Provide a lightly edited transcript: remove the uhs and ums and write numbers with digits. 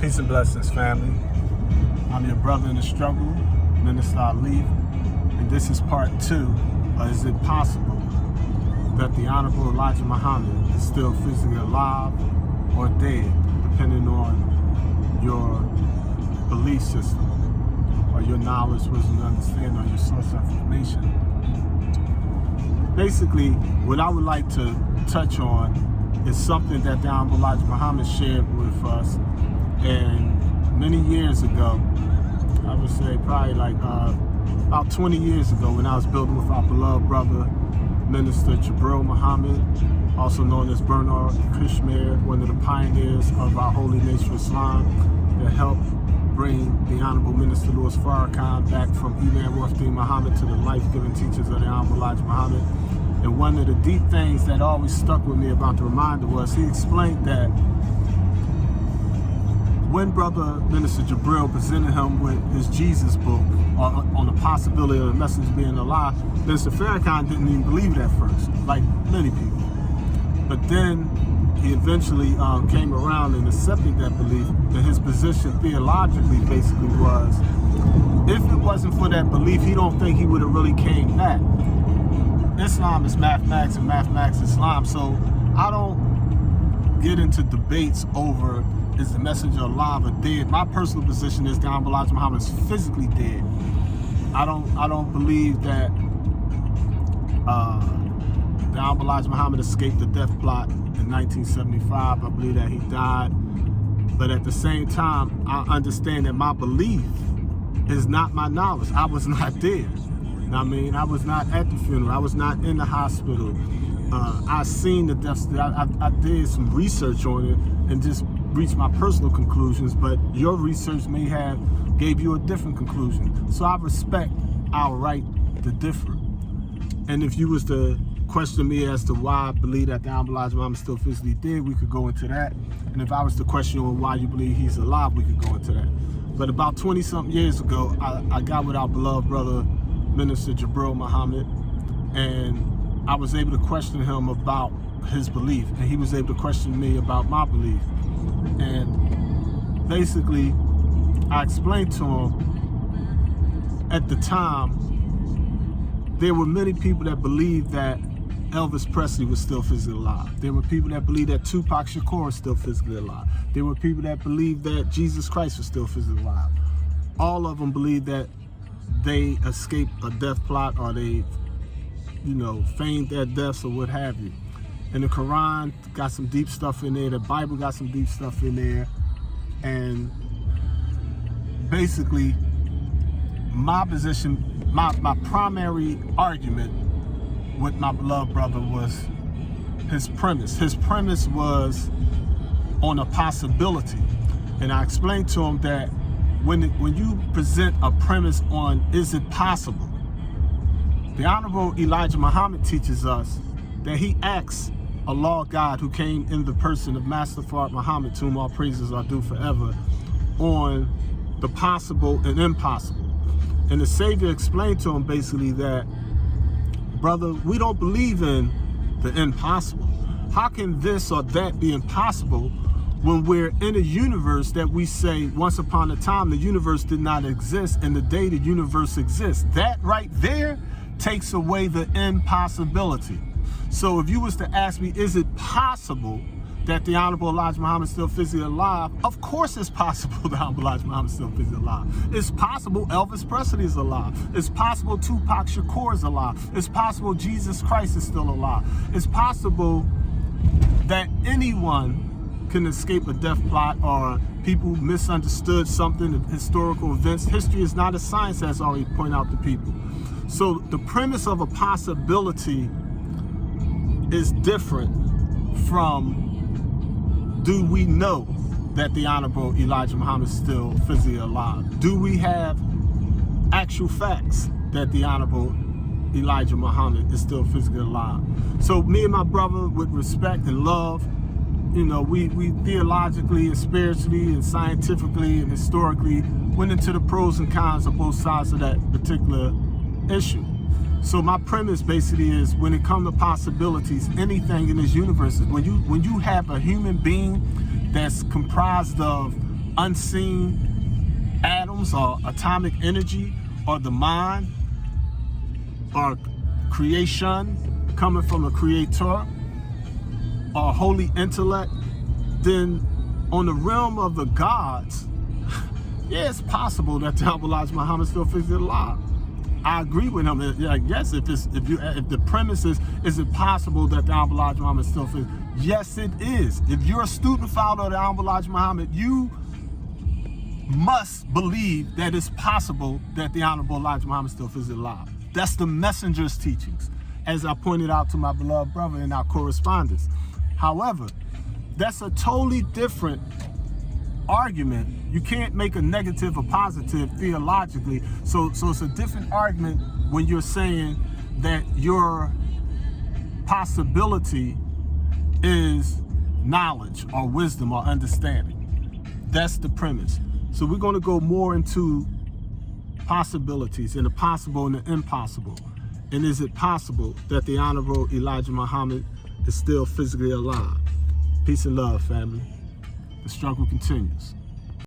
Peace and blessings, family. I'm your brother in the struggle, Minister Ali, and this is part 2 of Is It Possible That the Honorable Elijah Muhammad is still physically alive or dead, depending on your belief system or your knowledge, wisdom, and understanding, or your source of information. Basically, what I would like to touch on is something that the Honorable Elijah Muhammad shared with us. And many years ago, I would say probably like about 20 years ago, when I was building with our beloved brother, Minister Jibril Muhammad, also known as Bernard Kashmir, one of the pioneers of our holy nation Islam, that helped bring the Honorable Minister Louis Farrakhan back from Imam Wafdi Muhammad to the life-giving teachers of the Honorable Elijah Muhammad. And one of the deep things that always stuck with me about the reminder was he explained that when Brother Minister Jibril presented him with his Jesus book on the possibility of the message being a lie, Minister Farrakhan didn't even believe it at first, like many people. But then he eventually came around and accepted that belief, and his position theologically basically was, if it wasn't for that belief, he don't think he would have really came back. Islam is mathematics and mathematics is Islam, so I don't get into debates over is the messenger alive or dead. My personal position is the Honorable Elijah Muhammad is physically dead. I don't believe that the Honorable Elijah Muhammad escaped the death plot in 1975. I believe that he died. But at the same time, I understand that my belief is not my knowledge. I was not there. I mean, I was not at the funeral. I was not in the hospital. I seen the death. I did some research on it and just reached my personal conclusions, but your research may have gave you a different conclusion. So I respect our right to differ. And if you was to question me as to why I believe that the Honorable Elijah Muhammad is still physically dead, we could go into that. And if I was to question you on why you believe he's alive, we could go into that. But about 20-something years ago, I got with our beloved brother, Minister Jibril Muhammad, and I was able to question him about his belief, and he was able to question me about my belief. And basically, I explained to him at the time, there were many people that believed that Elvis Presley was still physically alive. There were people that believed that Tupac Shakur was still physically alive. There were people that believed that Jesus Christ was still physically alive. All of them believed that they escaped a death plot, or they, feigned their deaths or what have you. And the Quran got some deep stuff in there. The Bible got some deep stuff in there. And basically, my position, my primary argument with my beloved brother was his premise. His premise was on a possibility. And I explained to him that when you present a premise on is it possible, the Honorable Elijah Muhammad teaches us that he asks Allah God, who came in the person of Master Fard Muhammad, to whom all praises are due forever, on the possible and impossible. And the Savior explained to him basically that, brother, we don't believe in the impossible. How can this or that be impossible when we're in a universe that we say once upon a time the universe did not exist, and the day the universe exists? That right there takes away the impossibility. So if you was to ask me, is it possible that the Honorable Elijah Muhammad is still physically alive? Of course it's possible the Honorable Elijah Muhammad is still physically alive. It's possible Elvis Presley is alive. It's possible Tupac Shakur is alive. It's possible Jesus Christ is still alive. It's possible that anyone can escape a death plot, or people misunderstood something, historical events. History is not a science, as I always point out to people. So the premise of a possibility is different from, do we know that the Honorable Elijah Muhammad is still physically alive? Do we have actual facts that the Honorable Elijah Muhammad is still physically alive? So me and my brother, with respect and love, we theologically and spiritually and scientifically and historically went into the pros and cons of both sides of that particular issue. So my premise basically is, when it comes to possibilities, anything in this universe, when you have a human being that's comprised of unseen atoms or atomic energy or the mind or creation coming from a creator or holy intellect, then on the realm of the gods, yeah, it's possible that the Honorable Elijah Muhammad still physically alive. I agree with him. Yes, if the premise is it possible that the Honorable Elijah Muhammad still physically? Yes, it is. If you're a student follower of the Honorable Elijah Muhammad, you must believe that it's possible that the Honorable Elijah Muhammad still physically alive. That's the messenger's teachings, as I pointed out to my beloved brother in our correspondence. However, that's a totally different argument. You can't make a negative or positive theologically. So it's a different argument when you're saying that your possibility is knowledge or wisdom or understanding. That's the premise. So we're going to go more into possibilities and the possible and the impossible. And is it possible that the Honorable Elijah Muhammad is still physically alive? Peace and love, family. The struggle continues.